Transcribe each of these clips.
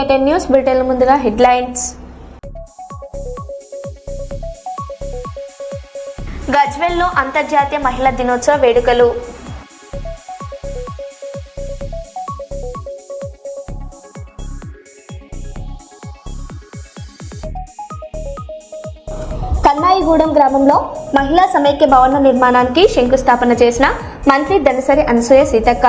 KTN news bulletin ముందుగా headlines. గజ్వేల్లో అంతర్జాతీయ మహిళా దినోత్సవ వేడుకలు. కన్నాయిగూడెం గ్రామంలో మహిళా సమైక్య భవన నిర్మాణానికి శంకుస్థాపన చేసిన మంత్రి దనసరి అనసూయ సీతక్క.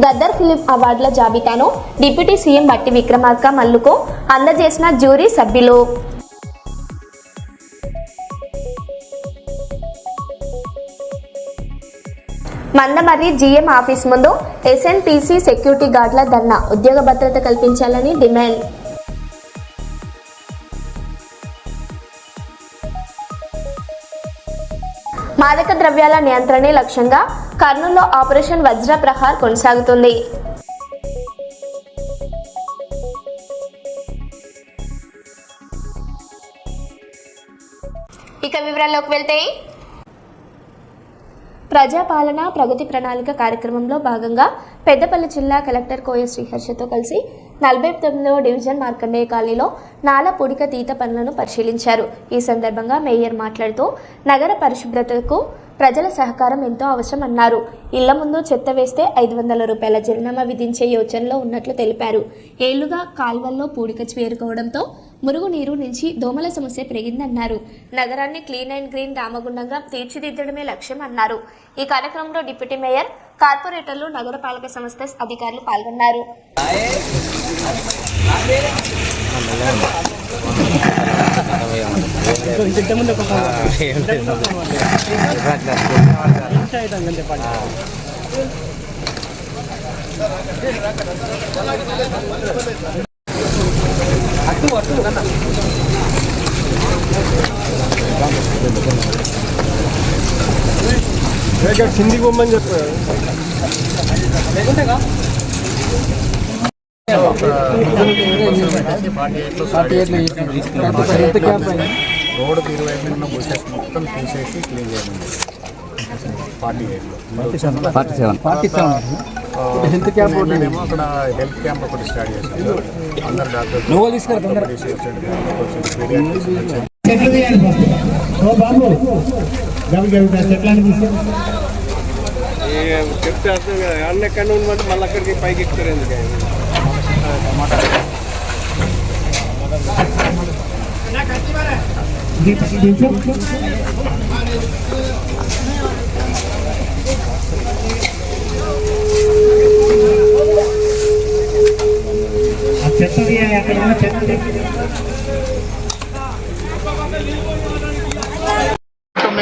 గద్దర్ ఫిలిం అవార్డుల జాబితాను డిప్యూటీ సీఎం బట్టి విక్రమార్క మల్లుకు అందజేసిన జ్యూరీ సభ్యులు. మందమర్రి జీఎం ఆఫీస్ ముందు SNPC సెక్యూరిటీ గార్డుల ధర్నా. ఉద్యోగ భద్రత కల్పించాలని డిమాండ్. మాదక ద్రవ్యాల నియంత్రణే లక్ష్యంగా కర్నూలులో ఆపరేషన్ వజ్ర ప్రహార్ కొనసాగుతుంది. ఇక వివరాల్లోకి వెళ్తే, ప్రజాపాలన ప్రగతి ప్రణాళిక కార్యక్రమంలో భాగంగా పెద్దపల్లి జిల్లా కలెక్టర్ కోయ శ్రీహర్షతో కలిసి 49వ డివిజన్ మార్కండేయ కాలనీలో నాలా పూడిక తీత పనులను పరిశీలించారు. ఈ సందర్భంగా మేయర్ మాట్లాడుతూ నగర పరిశుభ్రతకు ప్రజల సహకారం ఎంతో అవసరం అన్నారు. ఇళ్ల ముందు చెత్త వేస్తే 500 రూపాయల జరిమానా విధించే యోచనలో ఉన్నట్లు తెలిపారు. ఏళ్లుగా కాల్వల్లో పూడిక చేరుకోవడంతో మురుగునీరు నుంచి దోమల సమస్య పెరిగిందన్నారు. నగరాన్ని క్లీన్ అండ్ గ్రీన్ రామగుండంగా తీర్చిదిద్దడమే లక్ష్యం అన్నారు. ఈ కార్యక్రమంలో డిప్యూటీ మేయర్, కార్పొరేటర్లు, నగరపాలక సంస్థ అధికారులు పాల్గొన్నారు. హిందీ బొమ్మని చెప్పారు. రోడ్డుకి 20 ఉన్న బుషెస్ మొత్తం తీసేసి క్లీన్ చేయడం. 47 హెల్త్ క్యాంప్ ఏమో అక్కడ హెల్త్ క్యాంప్ ఒకటి స్టార్ట్ చేశారు. అందరు డాక్టర్స్ చెప్తే అర్థం కదా. అన్న ఎక్కడ ఉందంటే మళ్ళీ అక్కడికి పైకి ఎక్కుతారు. ఎందుకంటే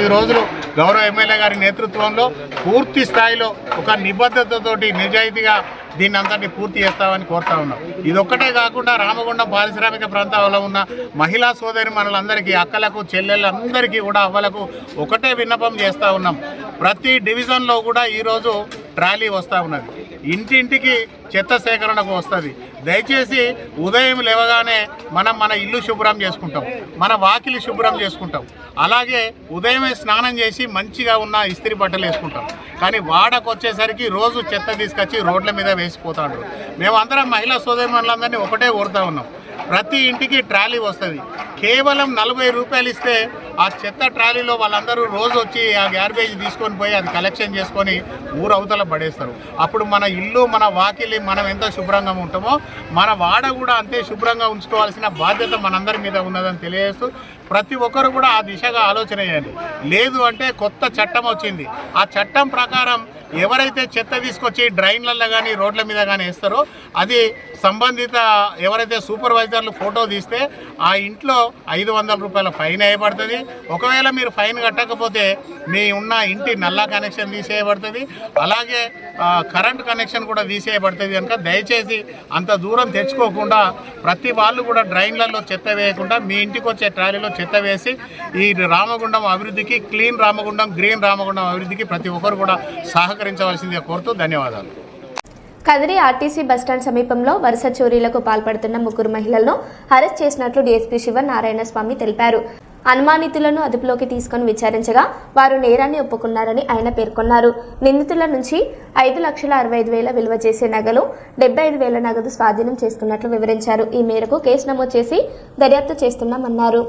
రోజులు గౌరవ ఎమ్మెల్యే గారి నేతృత్వంలో పూర్తి స్థాయిలో ఒక నిబద్ధతతోటి నిజాయితీగా దీన్ని అంతటిని పూర్తి చేస్తామని కోరుతా ఉన్నాం. ఇదొక్కటే కాకుండా రామగుండం పారిశ్రామిక ప్రాంతాల్లో ఉన్న మహిళా సోదరి మనలందరికీ, అక్కలకు, చెల్లెళ్ళందరికీ కూడా, అవ్వలకు ఒకటే విన్నపం చేస్తూ ఉన్నాం. ప్రతి డివిజన్లో కూడా ఈరోజు ట్రాలీ వస్తూ ఉన్నది. ఇంటింటికి చెత్త సేకరణకు వస్తుంది. దయచేసి ఉదయం లేవగానే మన ఇల్లు శుభ్రం చేసుకుంటాం, మన వాకిలి శుభ్రం చేసుకుంటాం. అలాగే ఉదయమే స్నానం చేసి మంచిగా ఉన్న ఇస్త్రీ బట్టలు వేసుకుంటాం. కానీ వాడకు వచ్చేసరికి రోజు చెత్త తీసుకొచ్చి రోడ్ల మీద వేసిపోతాడు. మేమందరం మహిళా సోదరిమణులందరినీ ఒకటే కోరుతా ఉన్నాం. ప్రతి ఇంటికి ట్రాలీ వస్తుంది. కేవలం 40 రూపాయలు ఇస్తే ఆ చెత్త ట్రాలీలో వాళ్ళందరూ రోజు వచ్చి ఆ గార్బేజ్ తీసుకొని పోయి అది కలెక్షన్ చేసుకొని ఊరవతల పడేస్తారు. అప్పుడు మన ఇల్లు, మన వాకిలి మనం ఎంత శుభ్రంగా ఉంటామో మన వాడ కూడా అంతే శుభ్రంగా ఉంచుకోవాల్సిన బాధ్యత మనందరి మీద ఉన్నదని తెలియజేస్తూ ప్రతి ఒక్కరు కూడా ఆ దిశగా ఆలోచన చేయండి. లేదు అంటే కొత్త చట్టం వచ్చింది. ఆ చట్టం ప్రకారం ఎవరైతే చెత్త తీసుకొచ్చి డ్రైన్లలో కానీ రోడ్ల మీద కానీ వేస్తారో అది సంబంధిత ఎవరైతే సూపర్వైజర్లు ఫోటో తీస్తే ఆ ఇంట్లో 500 రూపాయల ఫైన్ వేయబడుతుంది. ఒకవేళ మీరు ఫైన్ కట్టకపోతే మీ ఉన్న ఇంటి నల్లా కనెక్షన్ తీసేయబడుతుంది. అలాగే కరెంట్ కనెక్షన్ కూడా తీసేయబడుతుంది. కనుక దయచేసి అంత దూరం తెచ్చుకోకుండా ప్రతి వాళ్ళు కూడా డ్రైన్లలో చెత్త వేయకుండా మీ ఇంటికి వచ్చే ట్రాలీలో చెత్త వేసి ఈ రామగుండం అభివృద్ధికి, క్లీన్ రామగుండం, గ్రీన్ రామగుండం అభివృద్ధికి ప్రతి ఒక్కరు కూడా సహకరించవలసిందిగా కోరుతూ ధన్యవాదాలు. కదిరి ఆర్టీసీ బస్టాండ్ సమీపంలో వరుస చోరీలకు పాల్పడుతున్న 3 మహిళలను అరెస్ట్ చేసినట్లు డీఎస్పీ శివ నారాయణ స్వామి తెలిపారు. అనుమానితులను అదుపులోకి తీసుకుని విచారించగా వారు నేరాన్ని ఒప్పుకున్నారని ఆయన పేర్కొన్నారు. నిందితుల నుంచి 5,65,000 విలువ చేసే నగలు, 75,000 నగదు స్వాధీనం చేసుకున్నట్లు వివరించారు. ఈ మేరకు కేసు నమోదు చేసి దర్యాప్తు చేస్తున్నామన్నారు.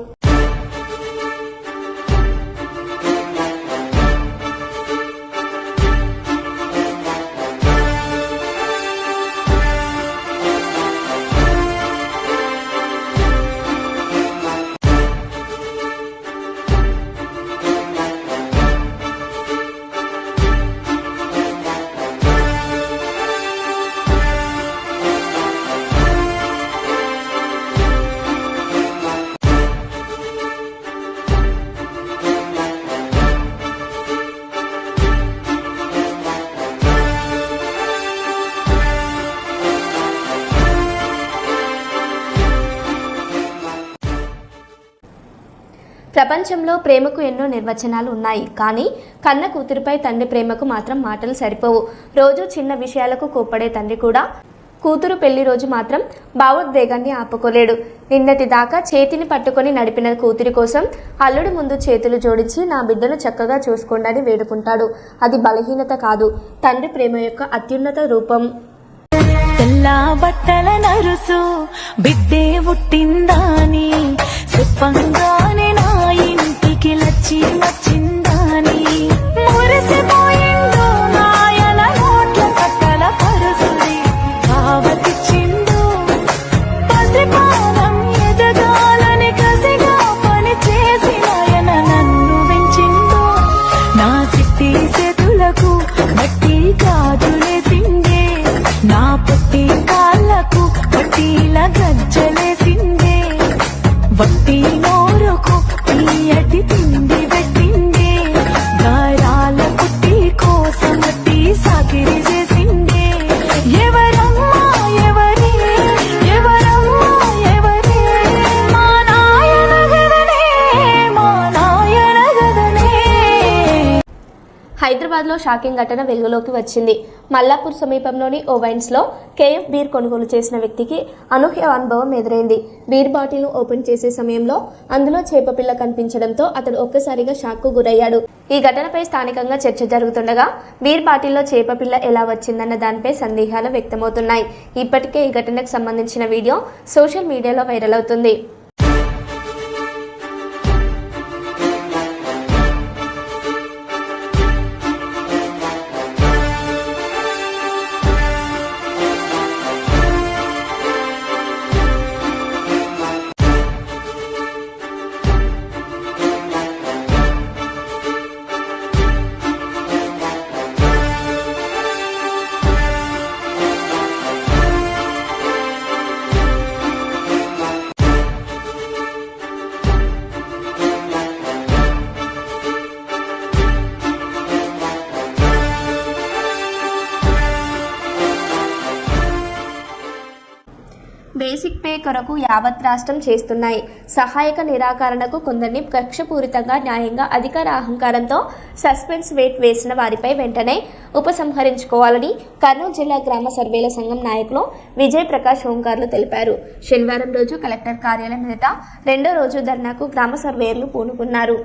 ప్రపంచంలో ప్రేమకు ఎన్నో నిర్వచనాలు ఉన్నాయి. కానీ కన్న కూతురిపై తండ్రి ప్రేమకు మాత్రం మాటలు సరిపోవు. రోజు చిన్న విషయాలకు కోప్పడే తండ్రి కూడా కూతురు పెళ్లి రోజు మాత్రం భావోద్వేగాన్ని ఆపుకోలేడు. నిన్నటి దాకా చేతిని పట్టుకొని నడిపిన కూతురి కోసం అల్లుడి ముందు చేతులు జోడించి నా బిడ్డను చక్కగా చూసుకోండి వేడుకుంటాడు. అది బలహీనత కాదు, తండ్రి ప్రేమ యొక్క అత్యున్నత రూపం. తెల్లా బట్టల నరుసు బిడ్డే పుట్టిందాని చెప్పంగానే నా ఇంటికి లచ్చి వచ్చిందాని మురిసిపోయిండు నాయన నోట్ల కట్టల పరుసుడి కావతిచ్చిండు పసిపానం ఎదగాలని కసిగా పని చేసి నాయన నన్ను పెంచిండు నా సిట్టి చేతులకు మట్టి గాజులేసిండే నా పొట్టి కాళ్ళకు పట్టీల గజ్జలేసిందే వట్టి నోరుకు తీయటి తిండి పెట్టిందే గారాల పుట్టి కోసం మట్టి సాకిరి చేసిందే ఎవరమ్మా ఎవరే ఎవరమ్మా ఎవరే మా నాయన గదనే మా నాయన గదనే. హైదరాబాద్లో షాకింగ్ ఘటన వెలుగులోకి వచ్చింది. మల్లాపూర్ సమీపంలోని ఓ వైన్స్లో కేఎఫ్ బీర్ కొనుగోలు చేసిన వ్యక్తికి అనూహ్య అనుభవం ఎదురైంది. బీర్ బాటిల్ను ఓపెన్ చేసే సమయంలో అందులో చేపపిల్ల కనిపించడంతో అతడు ఒక్కసారిగా షాక్కు గురయ్యాడు. ఈ ఘటనపై స్థానికంగా చర్చ జరుగుతుండగా బీర్ బాటిల్లో చేపపిల్ల ఎలా వచ్చిందన్న దానిపై సందేహాలు వ్యక్తమవుతున్నాయి. ఇప్పటికే ఈ ఘటనకు సంబంధించిన వీడియో సోషల్ మీడియాలో వైరల్ అవుతుంది. బేసిక్ పే కొరకు యావత్ రాష్ట్రం చేస్తున్నాయి. సహాయక నిరాకరణకు కొందరిని కక్షపూరితంగా న్యాయంగా అధికార అహంకారంతో సస్పెన్స్ వేసిన వారిపై వెంటనే ఉపసంహరించుకోవాలని కర్నూలు జిల్లా గ్రామ సర్వేల సంఘం నాయకులు విజయ్ ప్రకాష్ ఓంకార్లు తెలిపారు. శనివారం రోజు కలెక్టర్ కార్యాలయం ఎదుట రెండో రోజు ధర్నాకు గ్రామ సర్వేయర్లు పూనుకున్నారు.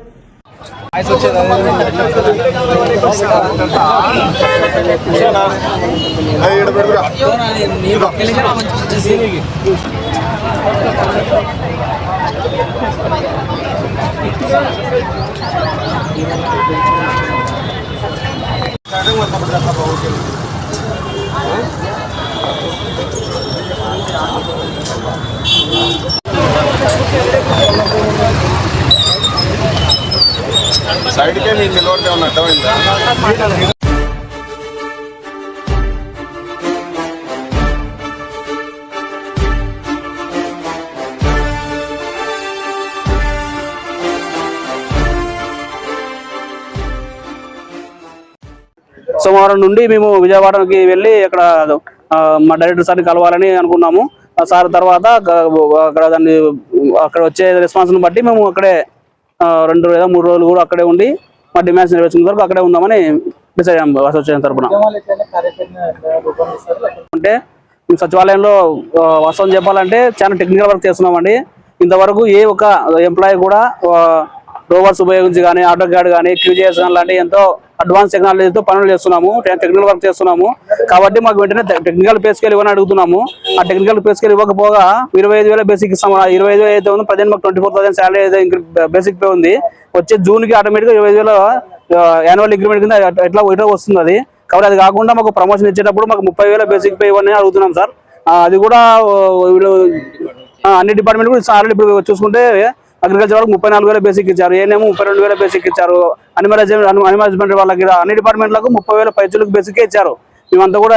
సైడ్ కే నేను నిలబడితే ఉన్న అర్థమైందా? సోమవారం నుండి మేము విజయవాడకి వెళ్ళి అక్కడ మా డైరెక్టర్ సార్ని కలవాలని అనుకున్నాము. సార్ తర్వాత అక్కడ దాన్ని అక్కడ వచ్చే రెస్పాన్స్ని బట్టి మేము అక్కడే 2 లేదా 3 రోజులు కూడా అక్కడే ఉండి మా డిమాండ్స్ నెరవేర్చుకున్న వరకు అక్కడే ఉందామని డిసైడ్ అయ్యాము అసోసియేషన్ తరఫున. అంటే సచివాలయంలో వాస్తవం చెప్పాలంటే చాలా టెక్నికల్ వర్క్ చేస్తున్నామండి. ఇంతవరకు ఏ ఒక ఎంప్లాయీ కూడా రోవర్స్ ఉపయోగించి కానీ ఆటో కార్డ్ కానీ క్యూజిఎస్ లాంటి ఎంతో అడ్వాన్స్ టెక్నాలజీతో పనులు చేస్తున్నాము, టెక్నికల్ వర్క్ చేస్తున్నాము. కాబట్టి మాకు వెంటనే టెక్నికల్ పే స్కేల్ ఇవ్వని అడుగుతున్నాము. ఆ టెక్నికల్ పే స్కేల్ ఇవ్వకపోగా 25,000 బేసిక్ ఇస్తాము. 25,000 అయితే ఉంది, ప్రజెంట్ మాకు 24,000 శాలరీ అయితే బేసిక్ పే ఉంది. వచ్చే జూన్కి ఆటోమేటిక్గా 25,000 యాన్యువల్ ఇంక్రిమెంట్ కింద ఎట్లా వస్తుంది అది. కాబట్టి అది కాకుండా మాకు ప్రమోషన్ ఇచ్చేటప్పుడు మాకు 30,000 బేసిక్ పే ఇవ్వని అడుగుతున్నాం సార్. అది కూడా వీళ్ళు అన్ని డిపార్ట్మెంట్ కూడా ఆల్రెడీ ఇప్పుడు చూసుకుంటే అగ్రికల్చర్ వాళ్ళకి 34,000 బేసిక్ ఇచ్చారు, ఏనేమో 32,000 బేసిక్ ఇచ్చారు, అనిమల్ వాళ్ళకి అన్ని డిపార్ట్మెంట్లకు 30,000 పైచులకు బేసిక్ ఇచ్చారు. మేమంతా కూడా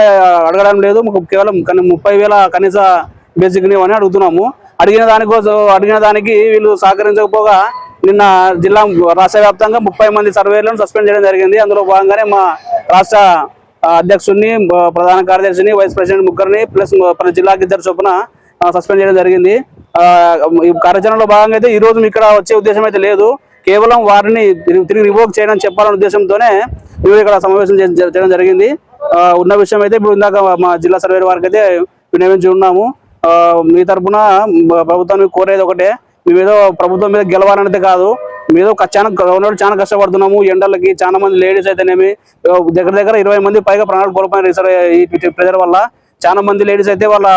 అడగడం లేదు, మాకు కేవలం 30,000 కనీస బేసిక్ అని అడుగుతున్నాము. అడిగిన దానికి వీళ్ళు సహకరించకపోగా నిన్న జిల్లా రాష్ట్ర వ్యాప్తంగా 30 మంది సర్వేలను సస్పెండ్ చేయడం జరిగింది. అందులో భాగంగానే మా రాష్ట్ర అధ్యక్షుడిని, ప్రధాన కార్యదర్శిని, వైస్ ప్రెసిడెంట్ ముగ్గురిని ప్లస్ ప్రతి జిల్లాకి 2 చొప్పున సస్పెండ్ చేయడం జరిగింది. ఈ కార్యాచరణలో భాగంగా అయితే ఈ రోజు ఇక్కడ వచ్చే ఉద్దేశం అయితే లేదు, కేవలం వారిని తిరిగి రివోక్ చేయడం చెప్పాలనే ఉద్దేశంతోనే మేము ఇక్కడ సమావేశం చేయడం జరిగింది. ఉన్న విషయం అయితే ఇప్పుడు ఇందాక మా జిల్లా సర్వే వారికి అయితే వినియోగించి ఉన్నాము. మీ తరఫున ప్రభుత్వాన్ని కోరేది ఒకటే, మేమేదో ప్రభుత్వం మీద గెలవాలనేది కాదు, మేదో చాలా కష్టపడుతున్నాము. ఎండలకి చాలా మంది లేడీస్ అయితేనేమి దగ్గర 20 మంది పైగా ప్రాణాలు కోల్పోయిన ఈ ప్రెజర్ వల్ల. చాలా మంది లేడీస్ అయితే వాళ్ళ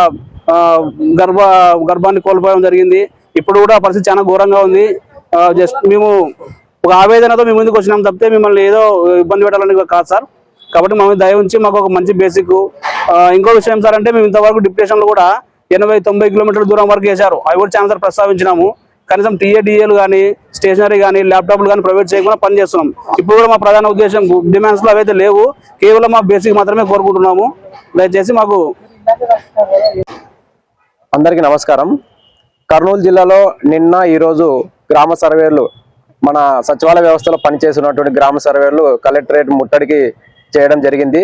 గర్భాన్ని కోల్పోవడం జరిగింది. ఇప్పుడు కూడా పరిస్థితి చాలా ఘోరంగా ఉంది. జస్ట్ మేము ఒక ఆవేదనతో మేము ముందుకు వచ్చినాం తప్పితే మిమ్మల్ని ఏదో ఇబ్బంది పెట్టాలని కాదు సార్. కాబట్టి మమ్మల్ని దయ ఉంచి మాకు ఒక మంచి బేసిక్. ఇంకో విషయం సార్ అంటే మేము ఇంతవరకు డిప్యుటేషన్లు కూడా 80-90 కిలోమీటర్ల దూరం వరకు వేశారు. అవి కూడా చాలా సార్ ప్రస్తావించినాము. కనీసం టీఏలు కానీ స్టేషనరీ కానీ ల్యాప్టాప్లు కానీ ప్రొవైడ్ చేయకుండా పని చేస్తున్నాం. ఇప్పుడు కూడా మా ప్రధాన ఉద్దేశం డిమాండ్స్లో అవైతే లేవు, కేవలం మా బేసిక్ మాత్రమే కోరుకుంటున్నాము. దయచేసి మాకు. అందరికీ నమస్కారం. కర్నూలు జిల్లాలో నిన్న ఈరోజు గ్రామ సర్వేలు, మన సచివాలయ వ్యవస్థలో పనిచేస్తున్నటువంటి గ్రామ సర్వేలు కలెక్టరేట్ ముట్టడికి చేయడం జరిగింది.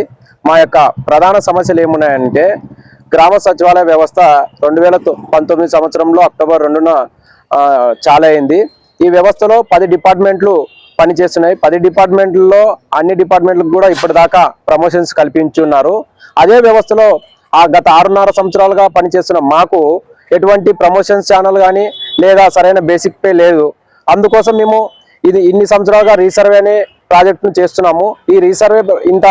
మా యొక్క ప్రధాన సమస్యలు ఏమున్నాయంటే, గ్రామ సచివాలయ వ్యవస్థ 2019 సంవత్సరంలో అక్టోబర్ 2న చాలా అయింది. ఈ వ్యవస్థలో 10 డిపార్ట్మెంట్లు పనిచేస్తున్నాయి. 10 డిపార్ట్మెంట్లలో అన్ని డిపార్ట్మెంట్లకు కూడా ఇప్పటిదాకా ప్రమోషన్స్ కల్పించున్నారు. అదే వ్యవస్థలో గత 6.5 సంవత్సరాలుగా పనిచేస్తున్న మాకు ఎటువంటి ప్రమోషన్స్ ఛానల్ కానీ లేదా సరైన బేసిక్ పే లేదు. అందుకోసం మేము ఇన్ని సంవత్సరాలుగా రీసర్వే అనే ప్రాజెక్టును చేస్తున్నాము. ఈ రీసర్వే ఇంత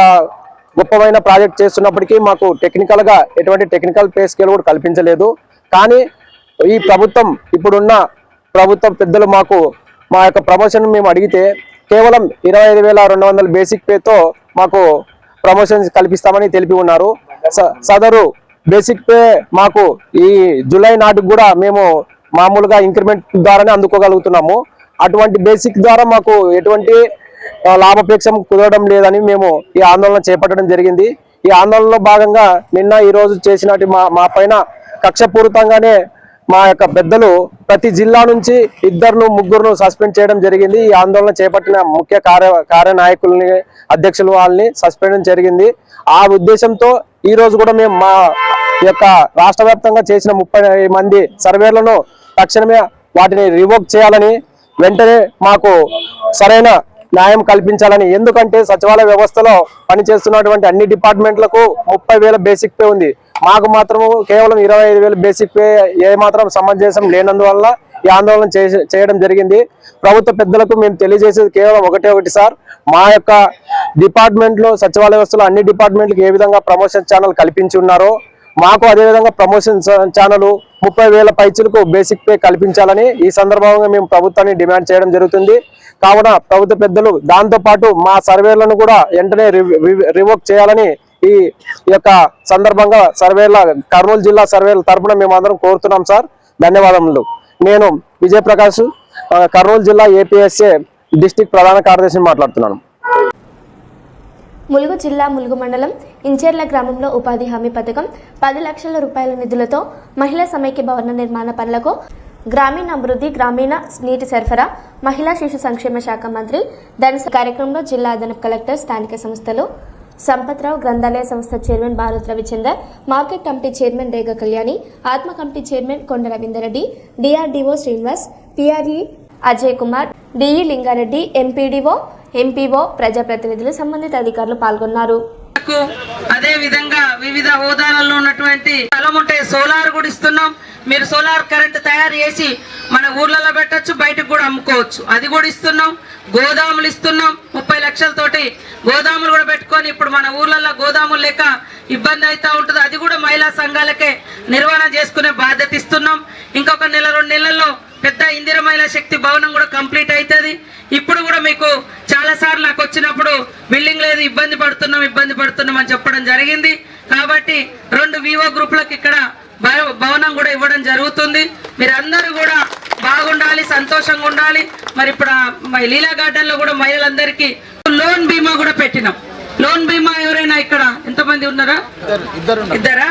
గొప్పమైన ప్రాజెక్ట్ చేస్తున్నప్పటికీ మాకు టెక్నికల్గా ఎటువంటి టెక్నికల్ పే స్కేల్ కూడా కల్పించలేదు. కానీ ఈ ప్రభుత్వం, ఇప్పుడున్న ప్రభుత్వం పెద్దలు మా యొక్క ప్రమోషన్ మేము అడిగితే కేవలం 25,200 బేసిక్ పేతో మాకు ప్రమోషన్స్ కల్పిస్తామని తెలిపి ఉన్నారు. సదరు బేసిక్ పే మాకు ఈ జూలై నాటికి కూడా మేము మామూలుగా ఇంక్రిమెంట్ ద్వారానే అందుకోగలుగుతున్నాము. అటువంటి బేసిక్ ద్వారా మాకు ఎటువంటి లాభాపేక్షం కుదరడం లేదని మేము ఈ ఆందోళన చేపట్టడం జరిగింది. ఈ ఆందోళనలో భాగంగా నిన్న ఈరోజు చేసినట్టు మా పైన కక్షపూరితంగానే మా యొక్క పెద్దలు ప్రతి జిల్లా నుంచి 2-3 సస్పెండ్ చేయడం జరిగింది. ఈ ఆందోళన చేపట్టిన ముఖ్య కార్యనాయకుల్ని, అధ్యక్షుల వాళ్ళని సస్పెండ్ జరిగింది. ఆ ఉద్దేశంతో ఈ రోజు కూడా మేము మా యొక్క రాష్ట్ర వ్యాప్తంగా చేసిన 30 మంది సర్వేలను తక్షణమే వాటిని రివోక్ చేయాలని, వెంటనే మాకు సరైన న్యాయం కల్పించాలని. ఎందుకంటే సచివాలయ వ్యవస్థలో పనిచేస్తున్నటువంటి అన్ని డిపార్ట్మెంట్లకు 30,000 బేసిక్ పే ఉంది. మాకు మాత్రం కేవలం 25,000 బేసిక్ పే ఏమాత్రం సమంజసం లేనందువల్ల ఈ ఆందోళన చేయడం జరిగింది. ప్రభుత్వ పెద్దలకు మేము తెలియజేసేది కేవలం ఒకటి సార్, మా యొక్క డిపార్ట్మెంట్లో సచివాలయ వ్యవస్థలో అన్ని డిపార్ట్మెంట్లకు ఏ విధంగా ప్రమోషన్ ఛానల్ కల్పించి ఉన్నారో మాకు అదేవిధంగా ప్రమోషన్ ఛానల్ 30,000 పైచులకు బేసిక్ పే కల్పించాలని ఈ సందర్భంగా మేము ప్రభుత్వాన్ని డిమాండ్ చేయడం జరుగుతుంది. కావున ప్రభుత్వ పెద్దలు దాంతోపాటు మా సర్వేలను కూడా వెంటనే రివోక్ చేయాలని ఈ యొక్క సందర్భంగా కర్నూలు జిల్లా సర్వేల తరఫున మేము అందరం కోరుతున్నాం సార్. ధన్యవాదములు. నేను విజయప్రకాష్, కర్నూలు జిల్లా ఏపీఎస్ఏ డిస్ట్రిక్ట్ ప్రధాన కార్యదర్శిని మాట్లాడుతున్నాను. ములుగు జిల్లా ములుగు మండలం ఇంచెర్ల గ్రామంలో ఉపాధి హామీ పథకం 10 లక్షల రూపాయల నిధులతో మహిళా సమైక్య భవన నిర్మాణ పనులకు గ్రామీణాభివృద్ధి, గ్రామీణ నీటి సరఫరా, మహిళా శిశు సంక్షేమ శాఖ మంత్రి ధనస కార్యక్రమంలో జిల్లా అదనపు కలెక్టర్, స్థానిక సంస్థలు సంపత్రావు, గ్రంథాలయ సంస్థ chairman Bharath Ravichander, market committee chairman Rega Kalyani, ATMA committee chairman Konda Ravinderreddy, DRDO Srinivas, PRE Ajay Kumar, DE Lingareddy, MPO, ప్రజాప్రతినిధులు, సంబంధిత అధికారులు పాల్గొన్నారు. అదే విధంగా వివిధ హోదాలలో ఉన్నటువంటి స్థలం ఉంటే సోలార్ కూడా ఇస్తున్నాం. మీరు సోలార్ కరెంట్ తయారు చేసి మన ఊర్లలో పెట్టచ్చు, బయటకు కూడా అమ్ముకోవచ్చు. అది కూడా ఇస్తున్నాం. గోదాములు ఇస్తున్నాం 30 లక్షలతోటి గోదాములు కూడా పెట్టుకొని ఇప్పుడు మన ఊర్లలో గోదాములు లేక ఇబ్బంది అవుతూ ఉంటుంది. అది కూడా మహిళా సంఘాలకే నిర్వహణ చేసుకునే బాధ్యత ఇస్తున్నాం. ఇంకొక నెల 2 నెలల్లో పెద్ద ఇందిర మహిళా శక్తి భవనం కూడా కంప్లీట్ అవుతుంది. ఇప్పుడు కూడా మీకు చాలా సార్లు నాకు వచ్చినప్పుడు బిల్డింగ్ లేదు, ఇబ్బంది పడుతున్నాం అని చెప్పడం జరిగింది. కాబట్టి 2 వివో గ్రూపులకు ఇక్కడ భవనం కూడా ఇవ్వడం జరుగుతుంది. మీరందరూ కూడా బాగుండాలి, సంతోషంగా ఉండాలి. మరి ఇప్పుడు లీలా గార్డెన్ లో కూడా మహిళలందరికీ లోన్ బీమా కూడా పెట్టినాం. లోన్ బీమా ఎవరైనా ఇక్కడ ఎంతమంది ఉన్నారా? ఇద్దరా?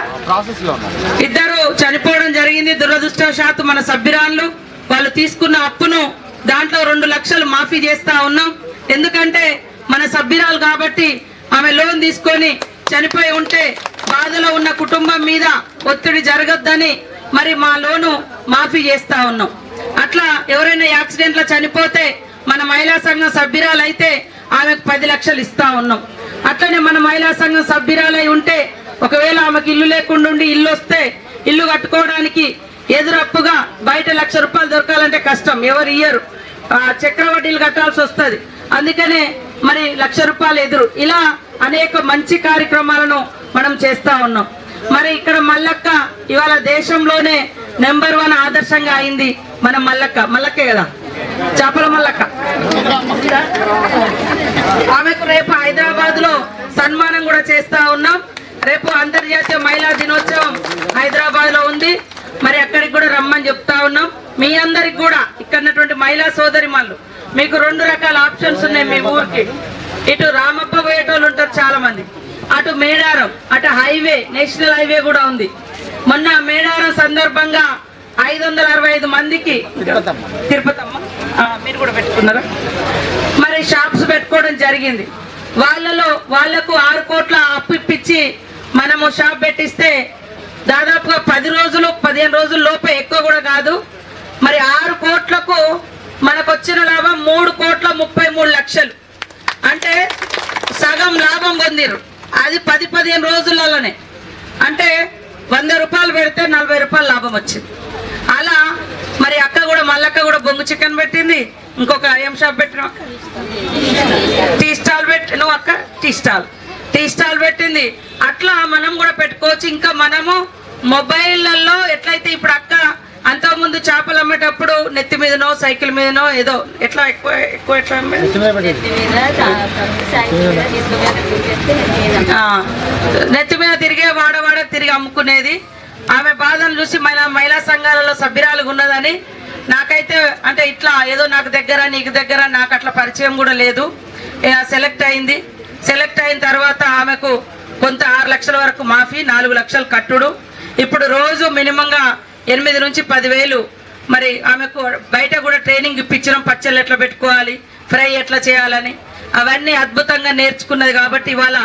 ఇద్దరు చనిపోవడం జరిగింది. దురదృష్టవశాత్తు మన సభ్యురాళ్ళు వాళ్ళు తీసుకున్న అప్పును దాంట్లో 2 లక్షలు మాఫీ చేస్తా ఉన్నాం. ఎందుకంటే మన సభ్యురాలు కాబట్టి ఆమె లోన్ తీసుకొని చనిపోయి ఉంటే బాధలో ఉన్న కుటుంబం మీద ఒత్తిడి జరగద్దని మరి మా లోను మాఫీ చేస్తా ఉన్నాం. అట్లా ఎవరైనా యాక్సిడెంట్ లో చనిపోతే మన మహిళా సంఘం సభ్యురాలు అయితే ఆమెకు 10 లక్షలు ఇస్తా ఉన్నాం. అట్లనే మన మహిళా సంఘం సభ్యురాలై ఉంటే ఒకవేళ ఆమెకు ఇల్లు లేకుండా ఉండి ఇల్లు వస్తే ఇల్లు కట్టుకోవడానికి ఎదురప్పుగా బయట 1 లక్ష రూపాయలు దొరకాలంటే కష్టం, ఎవరు ఇయ్యరు, చక్రవడ్డీలు కట్టాల్సి వస్తుంది. అందుకనే మరి 1 లక్ష రూపాయలు ఎదురు. ఇలా అనేక మంచి కార్యక్రమాలను మనం చేస్తా ఉన్నాం. మరి ఇక్కడ మల్లక్క ఇవాళ దేశంలోనే నెంబర్ 1 ఆదర్శంగా అయింది. మన మల్లక్కే కదా, చేపల మల్లక్క. ఆమెకు రేపు హైదరాబాద్ లో సన్మానం కూడా చేస్తా ఉన్నాం. రేపు అంతర్జాతీయ మహిళా దినోత్సవం హైదరాబాద్ లో ఉంది. మరి అక్కడికి కూడా రమ్మని చెప్తా ఉన్నాం. మీ అందరికి కూడా ఇక్కడ మహిళా సోదరిమణులు మీకు 2 రకాల ఆప్షన్స్ ఉన్నాయి. మీ ఊరికి ఇటు రామప్ప పోయేటోళ్ళు ఉంటారు చాలా మంది, అటు మేడారం, అటు హైవే, నేషనల్ హైవే కూడా ఉంది. మొన్న మేడారం సందర్భంగా 565 మందికి తిరుపతమ్మ మీరు కూడా పెట్టుకున్నారా? మరి షాప్స్ పెట్టుకోవడం జరిగింది. వాళ్లకు 6 కోట్ల అప్పు ఇప్పించి మనము షాప్ పెట్టిస్తే దాదాపుగా 10 రోజులు 15 రోజుల లోపే, ఎక్కువ కూడా కాదు. మరి 6 కోట్లకు మనకు వచ్చిన లాభం 3,33 లక్షలు. అంటే సగం లాభం పొందిరు. అది 10-15 రోజులలోనే. అంటే 100 రూపాయలు పెడితే 40 రూపాయలు లాభం వచ్చింది. అలా మరి మల్లక్క కూడా బొంగు చికెన్ పెట్టింది. ఇంకొక ఏం షాప్ పెట్టిన టీ స్టాల్ పెట్టి నువ్వు అక్క టీ స్టాల్ పెట్టింది. అట్లా మనం కూడా పెట్టుకోవచ్చు. ఇంకా మనము మొబైల్లో ఎట్లయితే ఇప్పుడు అక్క అంతకుముందు చేపలు అమ్మేటప్పుడు నెత్తి మీదనో సైకిల్ మీదనో ఏదో ఎట్లా ఎక్కువ ఎట్లా నెత్తి మీద తిరిగే వాడవాడ తిరిగి అమ్ముకునేది. ఆమె బాధను చూసి మహిళా సంఘాలలో సభ్యురాలుగా ఉన్నదని నాకైతే అంటే ఇట్లా ఏదో నాకు దగ్గర నీకు దగ్గర నాకు అట్లా పరిచయం కూడా లేదు. సెలెక్ట్ అయిన తర్వాత ఆమెకు కొంత 6 లక్షల వరకు మాఫీ, 4 లక్షలు కట్టుడు. ఇప్పుడు రోజు మినిమంగా 8 నుంచి 10,000. మరి ఆమెకు బయట కూడా ట్రైనింగ్ ఇప్పించడం, పచ్చళ్ళు ఎట్లా పెట్టుకోవాలి, ఫ్రై ఎట్లా చేయాలని అవన్నీ అద్భుతంగా నేర్చుకున్నది. కాబట్టి ఇవాళ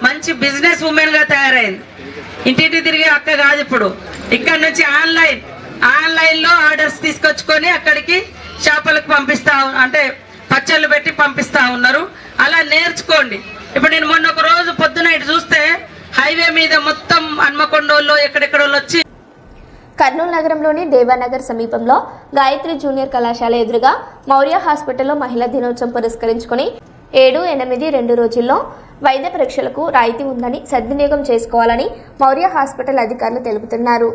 మంచి బిజినెస్ ఉమెన్ గా తయారైంది. ఇంటింటి తిరిగే అక్క కాదు. ఇప్పుడు ఇక్కడ నుంచి ఆన్లైన్ లో ఆర్డర్స్ తీసుకొచ్చుకొని అక్కడికి చేపలకు పంపిస్తా, అంటే పచ్చళ్ళు పెట్టి పంపిస్తా ఉన్నారు. అలా నేర్చుకోండి. ఇప్పుడు నేను మొన్న ఒక రోజు పొద్దున ఇటు చూస్తే హైవే మీద మొత్తం హన్మకొండోళ్ళు ఎక్కడెక్కడోళ్ళు వచ్చి. కర్నూలు నగరంలోని దేవానగర్ సమీపంలో గాయత్రి జూనియర్ కళాశాల ఎదురుగా మౌర్య హాస్పిటల్లో మహిళా దినోత్సవం పురస్కరించుకుని 7, 8, 2 రోజుల్లో వైద్య పరీక్షలకు రాయితీ ఉందని సద్వినియోగం చేసుకోవాలని మౌర్య హాస్పిటల్ అధికారులు తెలుపుతున్నారు.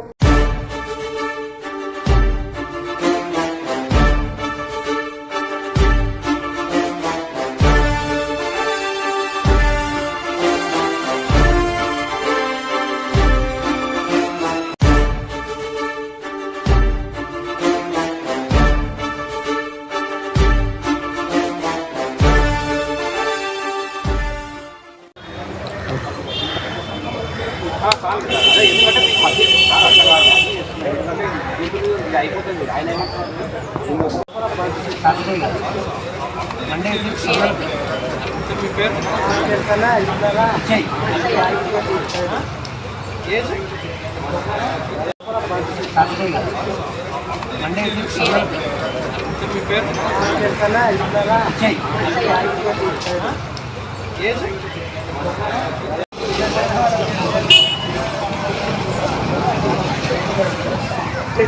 ఓకే,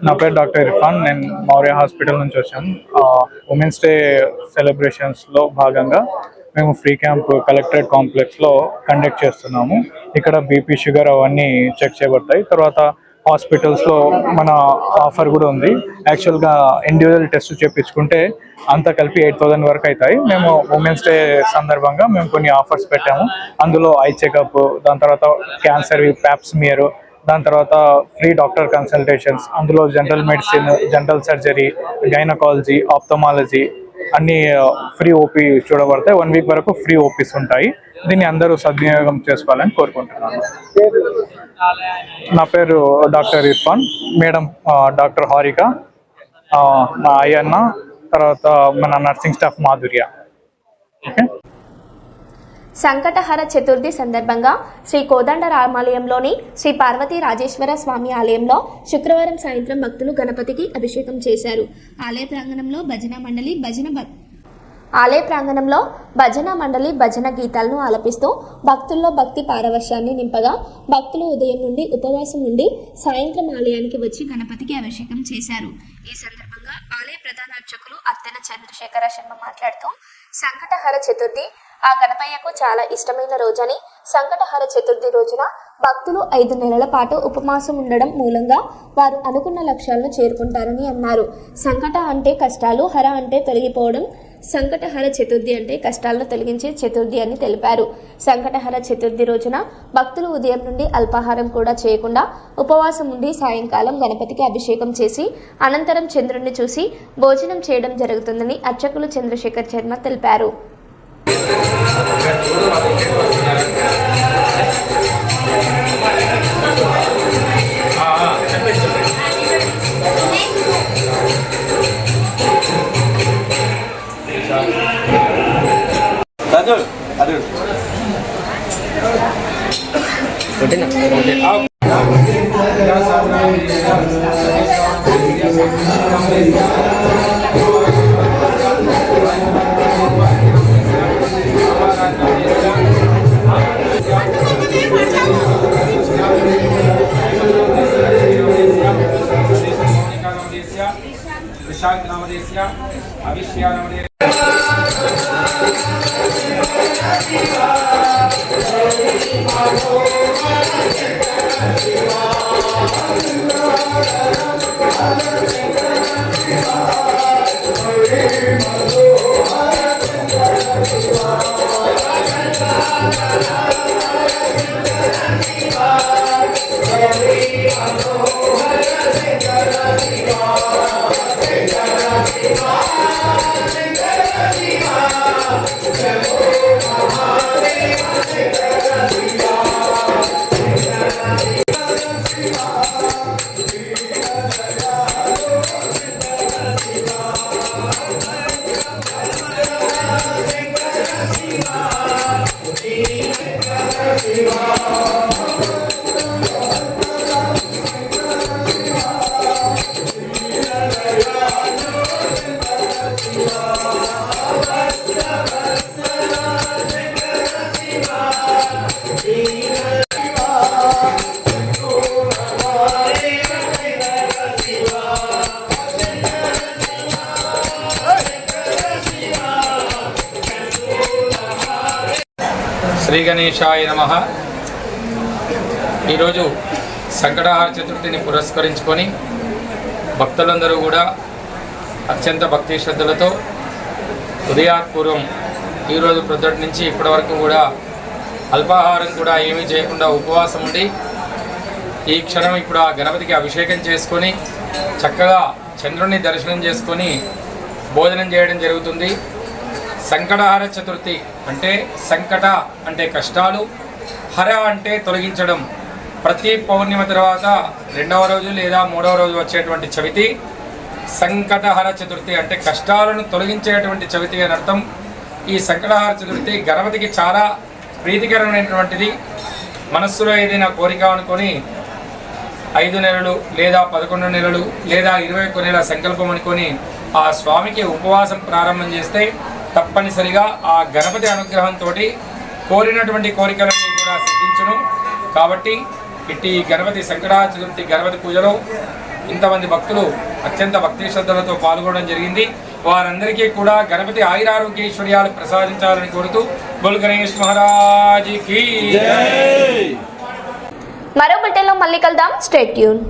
నా పేరు డాక్టర్ ఇర్ఫాన్. నేను మౌర్య హాస్పిటల్ నుంచి వచ్చాం. ఉమెన్స్ డే సెలబ్రేషన్స్లో భాగంగా మేము ఫ్రీ క్యాంప్ కలెక్టరేట్ కాంప్లెక్స్లో కండక్ట్ చేస్తున్నాము. ఇక్కడ బీపీ, షుగర్ అవన్నీ చెక్ చేయబడతాయి. తర్వాత హాస్పిటల్స్లో మన ఆఫర్ కూడా ఉంది. యాక్చువల్గా ఇండివిజువల్ టెస్ట్ చేయించుకుంటే అంతా కలిపి 8,000 వరకు అవుతాయి. మేము ఉమెన్స్ డే సందర్భంగా మేము కొన్ని ఆఫర్స్ పెట్టాము. అందులో ఐ చెకప్, దాని తర్వాత క్యాన్సర్ ప్యాప్స్మియర్, దాని తర్వాత ఫ్రీ డాక్టర్ కన్సల్టేషన్స్, అందులో general medicine, general surgery, gynaecology, ophthalmology అన్ని ఫ్రీ ఓపీ చూడబడతాయి. 1 వీక్ వరకు ఫ్రీ ఓపీస్ ఉంటాయి. దీన్ని అందరూ సద్వినియోగం చేసుకోవాలని కోరుకుంటున్నాను. నా పేరు doctor Irfan, madam doctor Harika, నా అయ్యన్న, తర్వాత మన nursing staff Madhurya. Okay. Sankatahara Chaturthi సందర్భంగా శ్రీ కోదండరామాలయంలోని శ్రీ పార్వతీ రాజేశ్వర స్వామి ఆలయంలో శుక్రవారం సాయంత్రం భక్తులు గణపతికి అభిషేకం చేశారు. ఆలయ ప్రాంగణంలో భజన మండలి భజన గీతాలను ఆలపిస్తూ భక్తుల్లో భక్తి పారవశ్యాన్ని నింపగా భక్తులు ఉదయం నుండి ఉపవాసం ఉండి సాయంత్రం ఆలయానికి వచ్చి గణపతికి అభిషేకం చేశారు. ఈ సందర్భంగా ఆలయ ప్రధాన అర్చకులు అత్తెన చంద్రశేఖర శర్మ మాట్లాడుతూ సంకటహర చతుర్థి ఆ గణపయ్యకు చాలా ఇష్టమైన రోజని, సంకటహర చతుర్థి రోజున భక్తులు 5 నెలల పాటు ఉపవాసం ఉండడం మూలంగా వారు అనుకున్న లక్ష్యాలను చేరుకుంటారని అన్నారు. సంకట అంటే కష్టాలు, హర అంటే తొలగిపోవడం, సంకటహర చతుర్థి అంటే కష్టాలను తొలగించే చతుర్థి అని తెలిపారు. సంకటహర చతుర్థి రోజున భక్తులు ఉదయం నుండి అల్పాహారం కూడా చేయకుండా ఉపవాసం ఉండి సాయంకాలం గణపతికి అభిషేకం చేసి అనంతరం చంద్రుడిని చూసి భోజనం చేయడం జరుగుతుందని అర్చకులు చంద్రశేఖర్ శర్మ తెలిపారు. శ్రీ గణేశాయ నమః. ఈరోజు సంకటహర చతుర్థిని పురస్కరించుకొని భక్తులందరూ కూడా అత్యంత భక్తి శ్రద్ధలతో ఉదయాత్పూర్వం ఈరోజు ప్రొద్దుటి నుంచి ఇప్పటి వరకు కూడా అల్పాహారం కూడా ఏమీ చేయకుండా ఉపవాసం ఉండి ఈ క్షణం ఇప్పుడు ఆ గణపతికి అభిషేకం చేసుకొని చక్కగా చంద్రుని దర్శనం చేసుకొని భోజనం చేయడం జరుగుతుంది. సంకటహర చతుర్థి అంటే సంకట అంటే కష్టాలు, హర అంటే తొలగించడం. ప్రతి పౌర్ణిమ తర్వాత 2వ రోజు లేదా 3వ రోజు వచ్చేటువంటి చవితి సంకటహర చతుర్థి అంటే కష్టాలను తొలగించేటువంటి చవితి అని అర్థం. ఈ సంకటహర చతుర్థి గణపతికి చాలా ప్రీతికరమైనటువంటిది. మనస్సులో ఏదైనా కోరిక అనుకొని 5 నెలలు లేదా 11 నెలలు లేదా 21 నెలల సంకల్పం అనుకొని ఆ స్వామికి ఉపవాసం ప్రారంభం చేస్తే తప్పనిసరిగా ఆ గణపతి అనుగ్రహంతో కోరినటువంటి కోరికలన్నీ కూడా సిద్ధించును. కాబట్టి ఇట్టి గణపతి సంకటహర చతుర్థి గణపతి పూజలో ఇంతమంది భక్తులు అత్యంత భక్తి శ్రద్ధలతో పాల్గొనడం జరిగింది. వారందరికీ కూడా గణపతి ఆయురారోగ్యైశ్వర్యాలు ప్రసాదించాలని కోరుతూ బోల్ గణేష్ మహారాజ్ కి మరో బులెటిన్లో మళ్ళీ కలుద్దాం. Stay tune.